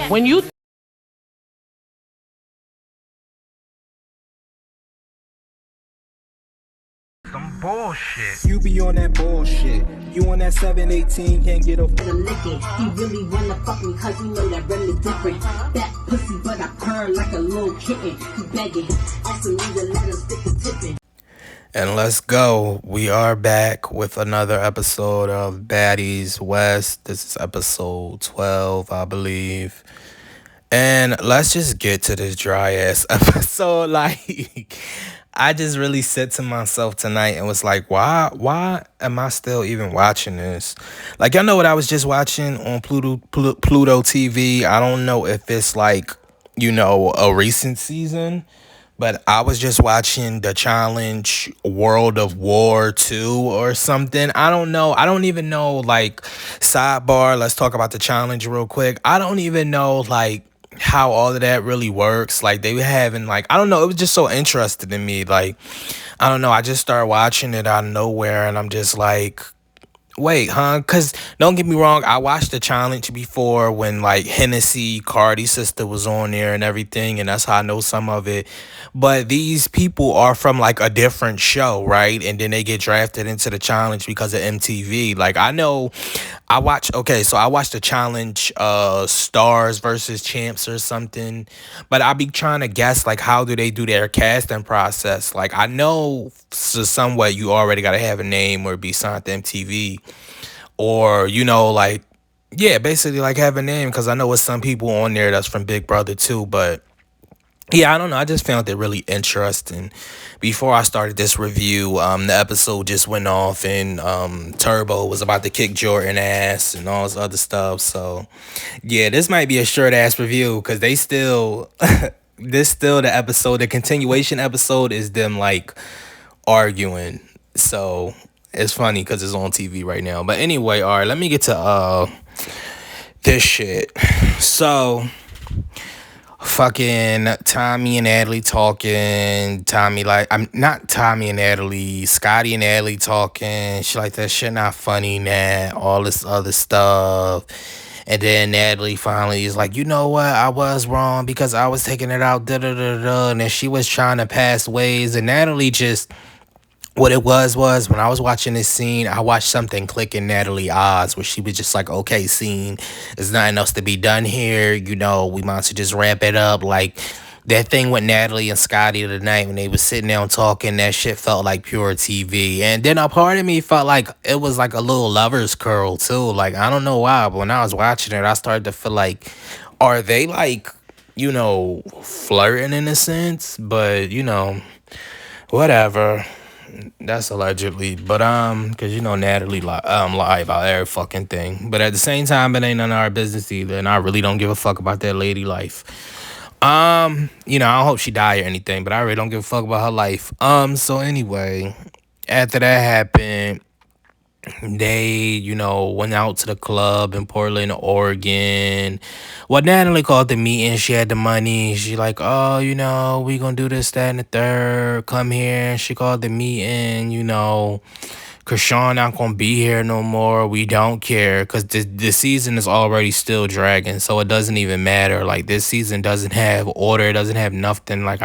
When you Some bullshit. You be on that bullshit. You on that 718, can't get a The licking. He really wanna fuck me cause he know that really different. That pussy but I purr like a little kitten. He begging, asking me to let him stick the tipping. And let's go. We are back with another episode of Baddies West. This is episode 12, I believe. And let's just get to this dry ass episode. Like, I just really said to myself tonight and was like, why am I still even watching this? Like, y'all know what I was just watching on Pluto TV. I don't know if it's like, a recent season. But I was just watching the challenge World of War 2 or something. I don't know. I don't even know, like, sidebar. Let's talk about the challenge real quick. I don't even know, like, how all of that really works. Like, they were having, like, I don't know. It was just so interesting to me. Like, I don't know. I just started watching it out of nowhere and I'm just like, wait, huh? Because don't get me wrong, I watched the challenge before when like Hennessy, Cardi's sister was on there and everything, and that's how I know some of it. But these people are from like a different show, right? And then they get drafted into the challenge because of MTV. Like I know I watched the challenge Stars versus Champs or something. But I be trying to guess like how do they do their casting process? Like I know somewhat you already gotta have a name or be signed to MTV or like yeah, basically like have a name because I know with some people on there that's from Big Brother too, but yeah, I don't know. I just found it really interesting. Before I started this review, the episode just went off and Turbo was about to kick Jordan ass and all this other stuff. So yeah, this might be a short ass review because they still this still the episode. The continuation episode is them like arguing. So it's funny because it's on TV right now. But anyway, all right, let me get to this shit. So fucking Tommy and Natalie talking. Tommy like I'm not Tommy and Natalie, Scotty and Natalie talking. She like that shit not funny, Nat. All this other stuff. And then Natalie finally is like, you know what? I was wrong because I was taking it out. Da da da da. And then she was trying to pass ways. And Natalie just what it was when I was watching this scene, I watched something click in Natalie Oz where she was just like, okay, scene, there's nothing else to be done here. We might to just wrap it up. Like that thing with Natalie and Scotty tonight when they was sitting down talking, that shit felt like pure TV. And then a part of me felt like it was like a little lover's curl too. Like, I don't know why, but when I was watching it, I started to feel like, are they like, flirting in a sense? But, whatever. That's allegedly, but cause Natalie lie about every fucking thing. But at the same time, it ain't none of our business either, and I really don't give a fuck about that lady life. I don't hope she die or anything, but I really don't give a fuck about her life. So anyway, after that happened, they, went out to the club in Portland, Oregon. What Natalie called the meeting, she had the money. She like, oh, we gonna do this, that, and the third. Come here. She called the meeting, Krishan not gonna be here no more. We don't care because the season is already still dragging, so it doesn't even matter. Like this season doesn't have order, it doesn't have nothing. Like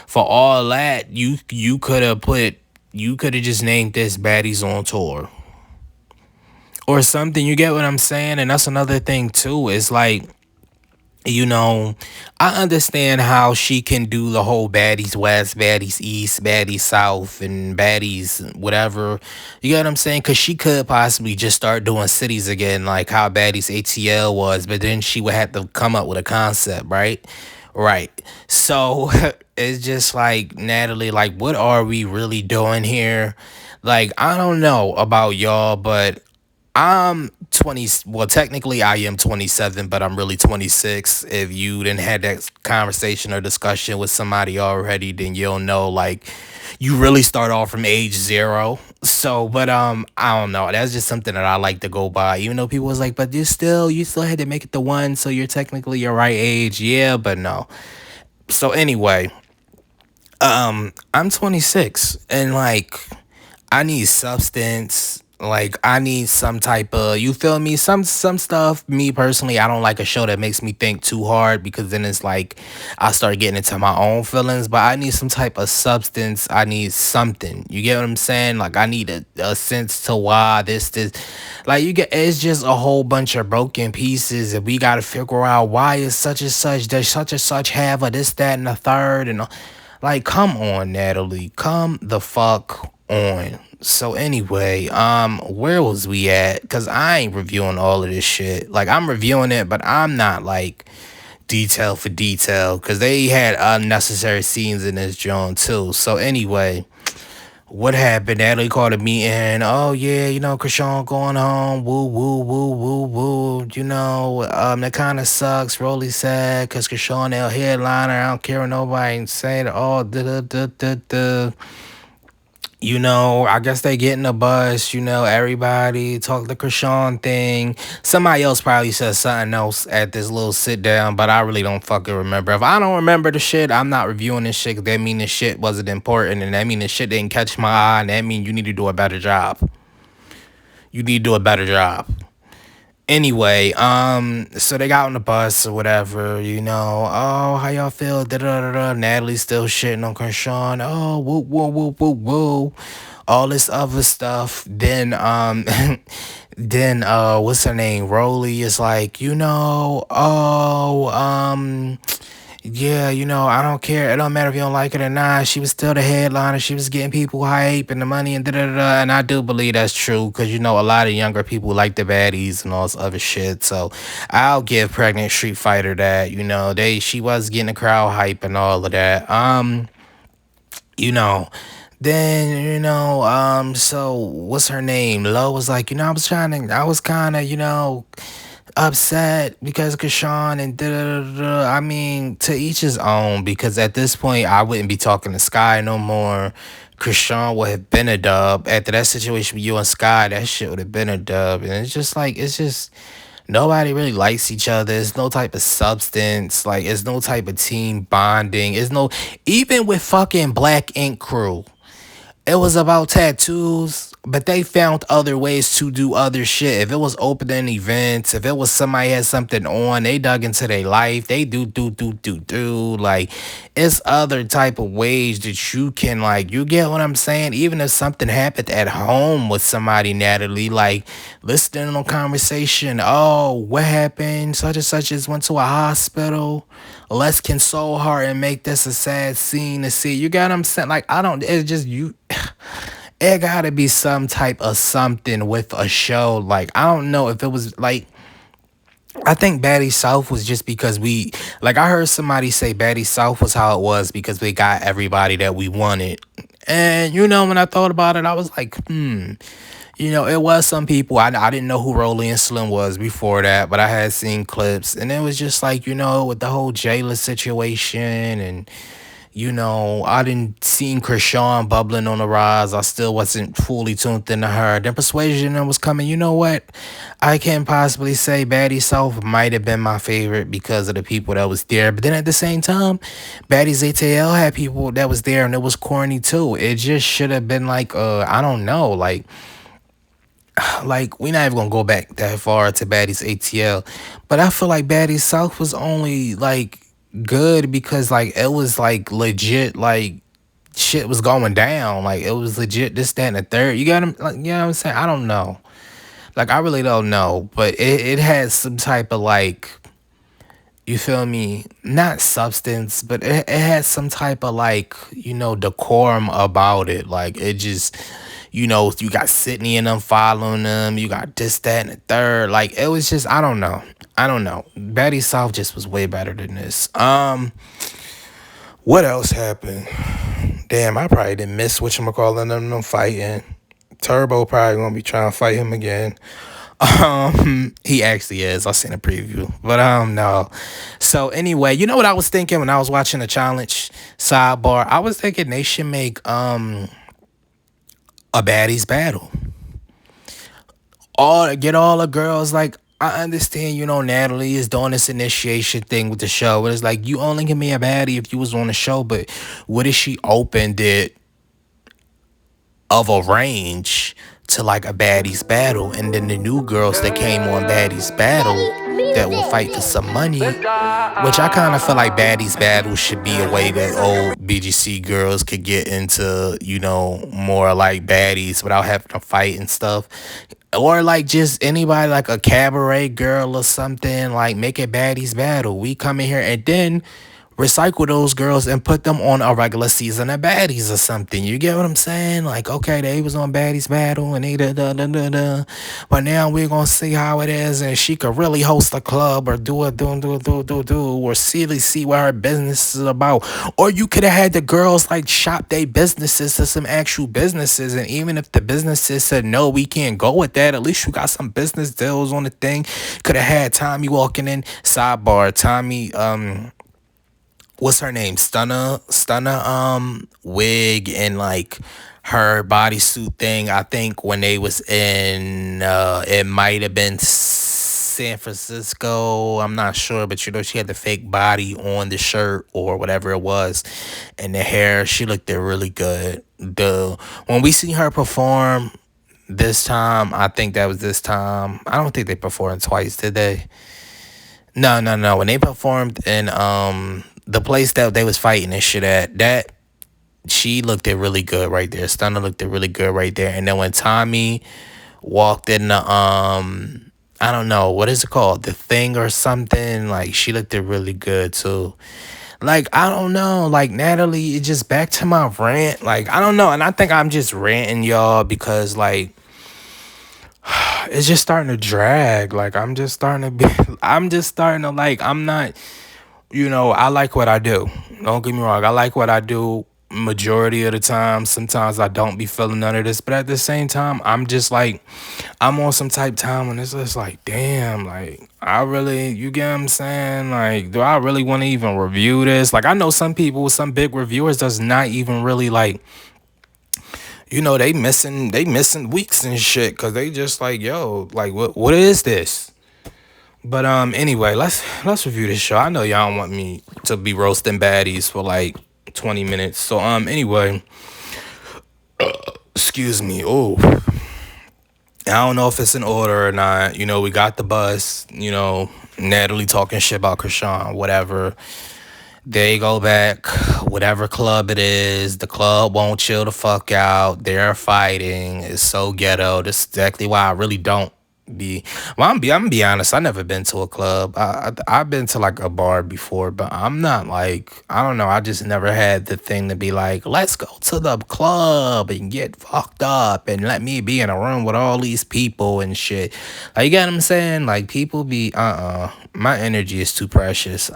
for all that, you could have just named this Baddies on Tour or something. You get what I'm saying? And that's another thing too. It's like, I understand how she can do the whole Baddies West, Baddies East, Baddies South, and Baddies whatever. You get what I'm saying? Because she could possibly just start doing cities again, like how Baddies ATL was, but then she would have to come up with a concept, right? Right. So it's just like, Natalie, like, what are we really doing here? Like, I don't know about y'all, but I'm 20. Well, technically, I am 27, but I'm really 26. If you didn't had that conversation or discussion with somebody already, then you'll know, like, you really start off from age 0. So, but I don't know. That's just something that I like to go by. Even though people was like, but you still had to make it the one, so you're technically your right age. Yeah, but no. So anyway, I'm 26, and like, I need substance. Like I need some type of, you feel me? Some stuff, me personally, I don't like a show that makes me think too hard because then it's like I start getting into my own feelings. But I need some type of substance. I need something. You get what I'm saying? Like I need a sense to why this like you get, it's just a whole bunch of broken pieces and we gotta figure out why is such and such, does such and such have a this, that, and the third and like, come on, Natalie. Come the fuck on. So anyway, where was we at? Cause I ain't reviewing all of this shit. Like I'm reviewing it, but I'm not like detail for detail. Cause they had unnecessary scenes in this joint too. So anyway, what happened? Natalie called a meeting. Oh yeah, Krishan going home. Woo woo woo woo woo. That kind of sucks. Rolly said, cause Krishan L headliner. I don't care what nobody saying. Oh da da da da da. I guess they get in the bus, everybody talk the Krishan thing. Somebody else probably said something else at this little sit down, but I really don't fucking remember. If I don't remember the shit, I'm not reviewing this shit 'cause that mean the shit wasn't important and that mean the shit didn't catch my eye and that mean you need to do a better job. You need to do a better job. Anyway, so they got on the bus or whatever, Oh, how y'all feel? Da da da da. Natalie's still shitting on Krishan. Oh, woo woo woo woo woo. All this other stuff. Then, what's her name? Rolly is like, yeah, I don't care. It don't matter if you don't like it or not. She was still the headliner. She was getting people hype and the money and da da da. And I do believe that's true because a lot of younger people like the baddies and all this other shit. So I'll give Pregnant Street Fighter that. She was getting the crowd hype and all of that. You know. Then, so what's her name? Lo was like, I was kind of, upset because Krishan and da da da da. I mean, to each his own, because at this point, I wouldn't be talking to Sky no more. Krishan would have been a dub. After that situation with you and Sky, that shit would have been a dub. And it's just, nobody really likes each other. It's no type of substance. Like, it's no type of team bonding. It's no, even with fucking Black Ink Crew. It was about tattoos, but they found other ways to do other shit. If it was opening events, if it was somebody had something on, they dug into their life. They do. Like, it's other type of ways that you can, like, you get what I'm saying? Even if something happened at home with somebody, Natalie, like, listening on conversation. Oh, what happened? Such and such just went to a hospital. Let's console her and make this a sad scene to see. You got what I'm saying? Like, I don't, it's just you. It gotta be some type of something with a show. Like, I don't know if it was like, I think Baddies South was just because I heard somebody say Baddies South was how it was because we got everybody that we wanted. And, when I thought about it, I was like, it was some people. I didn't know who Rolly and Slim was before that, but I had seen clips. And it was just like, with the whole Jayla situation and, I didn't seen Krishan bubbling on the rise. I still wasn't fully tuned into her. Then Persuasion was coming. You know what? I can't possibly say Baddie South might have been my favorite because of the people that was there. But then at the same time, Baddies ATL had people that was there and it was corny too. It just should have been like, I don't know, like we not even gonna go back that far to Baddies ATL, but I feel like Baddies South was only like good because like it was like legit, like shit was going down, like it was legit this, that, and the third. You got him, like, what I'm saying? I don't know, like I really don't know, but it had some type of like, you feel me? Not substance, but it had some type of like, decorum about it. Like it just, you got Sydney and them following them. You got this, that, and the third. Like it was just, I don't know. Betty South just was way better than this. What else happened? Damn, I probably didn't miss whatchamacallit them fighting. Turbo probably gonna be trying to fight him again. He actually is. I seen a preview, but no. So anyway, you know what I was thinking when I was watching the challenge sidebar? I was thinking they should make a baddies battle. Get all the girls. Like, I understand, Natalie is doing this initiation thing with the show, but it's like you only can be a baddie if you was on the show. But what if she opened it of a range to like a baddies battle, and then the new girls that came on baddies battle that will fight for some money, which I kind of feel like baddies battle should be a way that old BGC girls could get into, more like baddies without having to fight and stuff. Or like just anybody like a cabaret girl or something, like make it baddies battle. We come in here and then recycle those girls and put them on a regular season of baddies or something. You get what I'm saying? Like, okay, they was on baddies battle and they da. But now we're gonna see how it is, and she could really host a club or do or see what her business is about. Or you could have had the girls like shop their businesses to some actual businesses, and even if the businesses said no, we can't go with that, at least you got some business deals on the thing. Could have had Tommy walking in, sidebar, Tommy what's her name? Stunner wig and like her bodysuit thing. I think when they was in it might have been San Francisco. I'm not sure, but she had the fake body on the shirt or whatever it was, and the hair. She looked there really good. When we see her perform this time, I think that was this time. I don't think they performed twice, did they? No. When they performed in the place that they was fighting and shit at, that she looked it really good right there. Stunner looked it really good right there. And then when Tommy walked in the I don't know, what is it called? The Thing or something, like she looked it really good too. Like, I don't know, like Natalie, it just back to my rant. Like, I don't know, and I think I'm just ranting y'all because like it's just starting to drag. Like I'm just starting to like, I'm not, I like what I do. Don't get me wrong. I like what I do majority of the time. Sometimes I don't be feeling none of this, but at the same time, I'm just like, I'm on some type time when it's just like, damn, like I really, you get what I'm saying? Like, do I really want to even review this? Like, I know some people, some big reviewers does not even really like, they missing weeks and shit because they just like, yo, like what is this? But anyway, let's review this show. I know y'all don't want me to be roasting baddies for like 20 minutes. So anyway, excuse me. Oh, I don't know if it's in order or not. We got the bus, Natalie talking shit about Krishan, whatever. They go back, whatever club it is. The club won't chill the fuck out. They're fighting. It's so ghetto. This is exactly why I really don't I'm gonna be honest. I never been to a club. I've been to like a bar before, but I'm not like, I don't know. I just never had the thing to be like, let's go to the club and get fucked up and let me be in a room with all these people and shit. Like, you get what I'm saying? Like, people be my energy is too precious.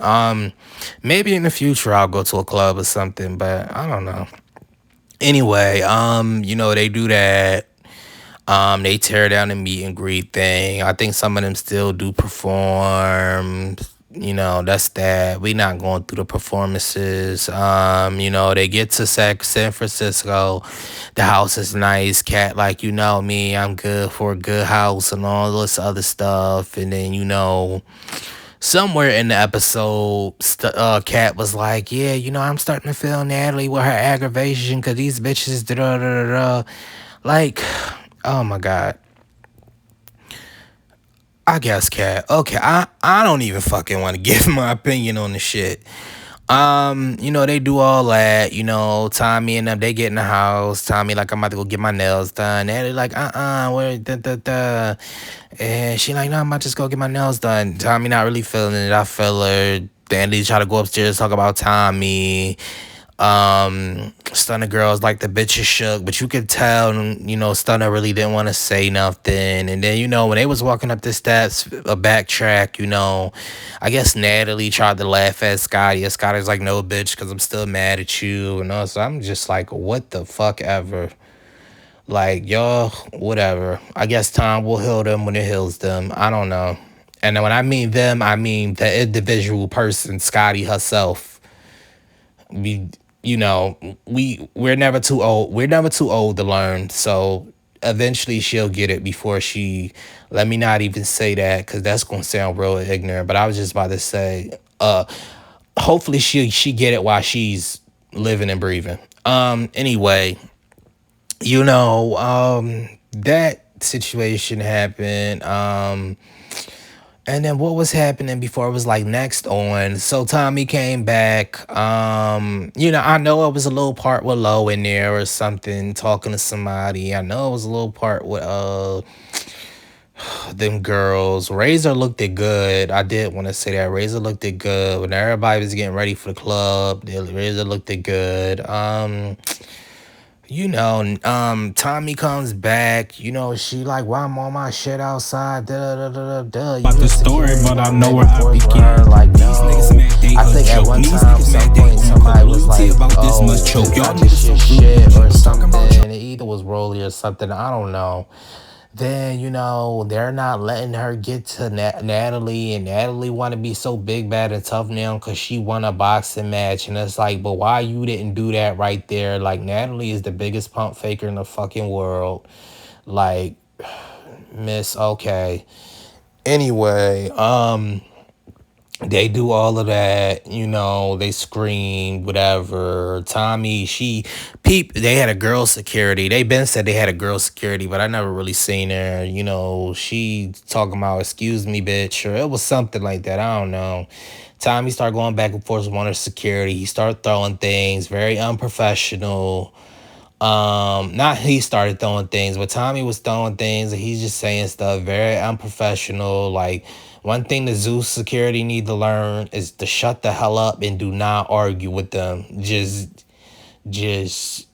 Maybe in the future I'll go to a club or something, but I don't know. Anyway, they do that. They tear down the meet and greet thing. I think some of them still do perform. That's that. We not going through the performances. They get to San Francisco. The house is nice. Cat, like, me, I'm good for a good house and all this other stuff. And then, somewhere in the episode, Cat was like, yeah, I'm starting to feel Natalie with her aggravation because these bitches, da-da-da-da-da. Like, oh my God. I guess, Cat. Okay, I don't even fucking want to give my opinion on the shit. They do all that, Tommy and them, they get in the house. Tommy like, I'm about to go get my nails done. And they're like, where, da. And she like, no, I'm about to just go get my nails done. Tommy not really feeling it. I feel her. Then they try to go upstairs, talk about Tommy. Stunner girls like the bitches shook, but you could tell, Stunner really didn't want to say nothing. And then, when they was walking up the steps, a backtrack, I guess Natalie tried to laugh at Scotty. And Scotty's like, no, bitch, because I'm still mad at you. And also, I'm just like, what the fuck ever. Like, y'all, whatever. I guess time will heal them when it heals them. I don't know. And then when I mean them, I mean the individual person, Scotty herself. We're never too old. We're never too old to learn. So eventually she'll get it before she, let me not even say that because that's going to sound real ignorant. But I was just about to say, hopefully she get it while she's living and breathing. Anyway, that situation happened. And then what was happening before it was like next on? So Tommy came back. I know it was a little part with Lo in there or something, talking to somebody. I know it was a little part with them girls. Razor looked it good. I did want to say that Razor looked it good when everybody was getting ready for the club. Razor looked it good. Tommy comes back. She like, why I'm on my shit outside. Da da da da da. You About the story, insecure, but I going know back where and I forth with begin. her. Like, These niggas no. mad they I a think at joke. one These time, niggas some mad they point, on somebody was loyalty like, about this much oh, choke. is Y'all that niggas just so your rude. shit or People talking something? about you. It either was Rolly or something. I don't know. Then they're not letting her get to Natalie, and Natalie want to be so big, bad, and tough now because she won a boxing match, and it's like, but why you didn't do that right there? Like, Natalie is the biggest pump faker in the fucking world. Like, Miss, okay. Anyway, they do all of that, they scream, whatever. Tommy, they had a girl security. They been said they had a girl security, but I never really seen her. She talking about, excuse me, bitch, or it was something like that. I don't know. Tommy started going back and forth with one of the security. He started throwing things, very unprofessional. Not he started throwing things, but Tommy was throwing things and he's just saying stuff very unprofessional. Like, one thing the Zeus security need to learn is to shut the hell up and do not argue with them. Just just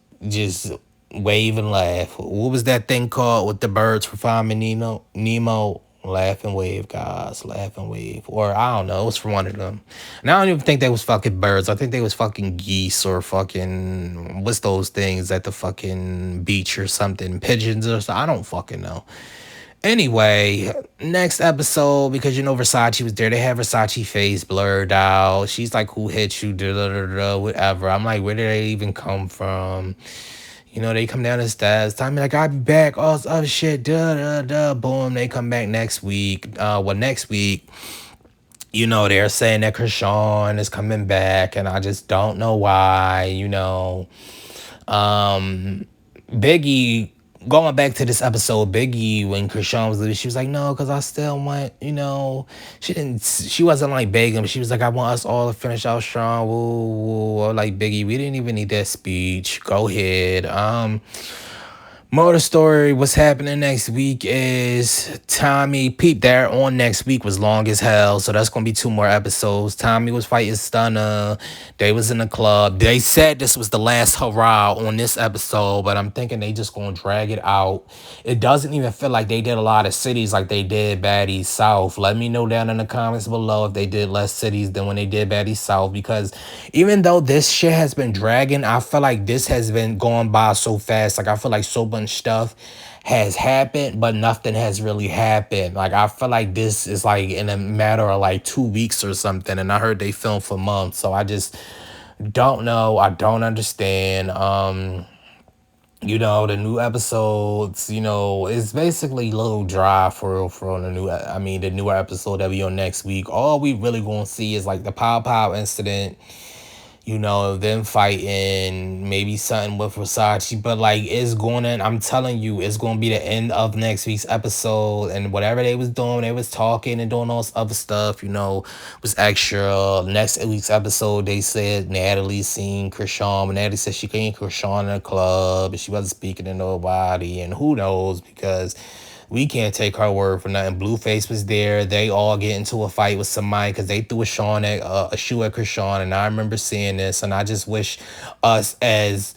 wave and laugh. What was that thing called with the birds for Finding Nemo? Laugh and wave, guys. Laugh and wave. Or I don't know. It was for one of them. And I don't even think they was fucking birds. I think they was fucking geese or fucking what's those things at the fucking beach or something. Pigeons or something. I don't fucking know. Anyway, next episode, because Versace was there, they have Versace face blurred out. She's like, who hit you? Da, da, da, da, whatever. I'm like, where did they even come from? They come down the stairs. Time like, I'll be back. All this other shit. Da, da, da. Boom. They come back next week. Next week, they're saying that Krishan is coming back, and I just don't know why, Um, Biggie, going back to this episode, Biggie, when Krishan was leaving, she was like, no, because I still want, she wasn't like begging, she was like, I want us all to finish out strong. Woo, woo. I was like, Biggie, we didn't even need that speech. Go ahead. Motor story, what's happening next week is Tommy, peep there on next week was long as hell. So that's going to be 2 more episodes. Tommy was fighting Stunner. They was in the club. They said this was the last hurrah on this episode, but I'm thinking they just going to drag it out. It doesn't even feel like they did a lot of cities like they did Baddies South. Let me know down in the comments below if they did less cities than when they did Baddies South, because even though this shit has been dragging, I feel like this has been going by so fast. Like, I feel like so much stuff has happened, but nothing has really happened. Like, I feel like this is like in a matter of like 2 weeks or something, and I heard they filmed for months, so I just don't know. I don't understand. The new episodes, it's basically a little dry for the newer episode that we on next week. All we really gonna see is like the Pow Pow incident, them fighting, maybe something with Versace, but like I'm telling you, it's going to be the end of next week's episode, and whatever they was doing, they was talking and doing all this other stuff, was extra. Next week's episode, they said Natalie seen Krishan, but Natalie said she came Krishan in a club, and she wasn't speaking to nobody, and who knows, because we can't take her word for nothing. Blueface was there. They all get into a fight with somebody because they threw a shoe at Krishan, and I remember seeing this, and I just wish us as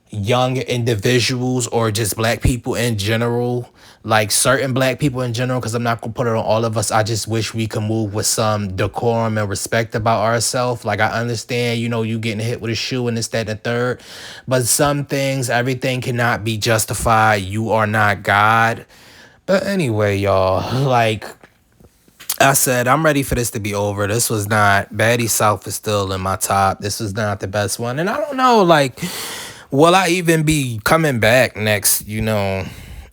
young individuals or just black people in general, like certain black people in general, because I'm not gonna put it on all of us. I just wish we could move with some decorum and respect about ourselves. Like, I understand, you getting hit with a shoe and this, that, and the third, but some things, everything cannot be justified. You are not God. But anyway, y'all, like I said, I'm ready for this to be over. This was not, Baddie South is still in my top. This was not the best one. And I don't know, like, will I even be coming back next,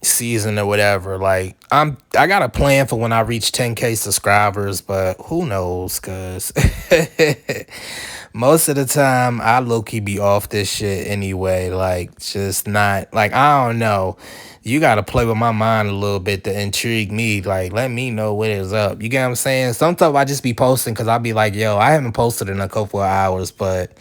season or whatever. Like I got a plan for when I reach 10K subscribers, but who knows? Cause most of the time I low-key be off this shit anyway. Like just not like I don't know. You gotta play with my mind a little bit to intrigue me. Like let me know what is up. You get what I'm saying? Sometimes I just be posting because I'll be like, yo, I haven't posted in a couple of hours, but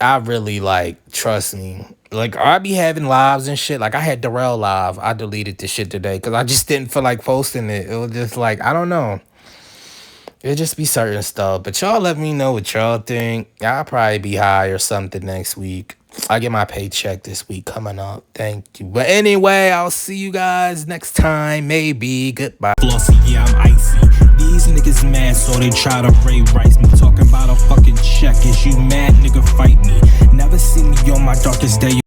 I really like trust me. Like I be having lives and shit. Like I had Darrell live. I deleted the shit today because I just didn't feel like posting it. It was just like I don't know. It just be certain stuff. But y'all let me know what y'all think. I'll probably be high or something next week. I get my paycheck this week coming up. Thank you. But anyway, I'll see you guys next time. Maybe. Goodbye. Flossy, yeah, I'm icy. These niggas mad, so they try to Ray Rice me. Talking about a fucking check. Is you mad, nigga? Fight me. Never see me on my darkest day.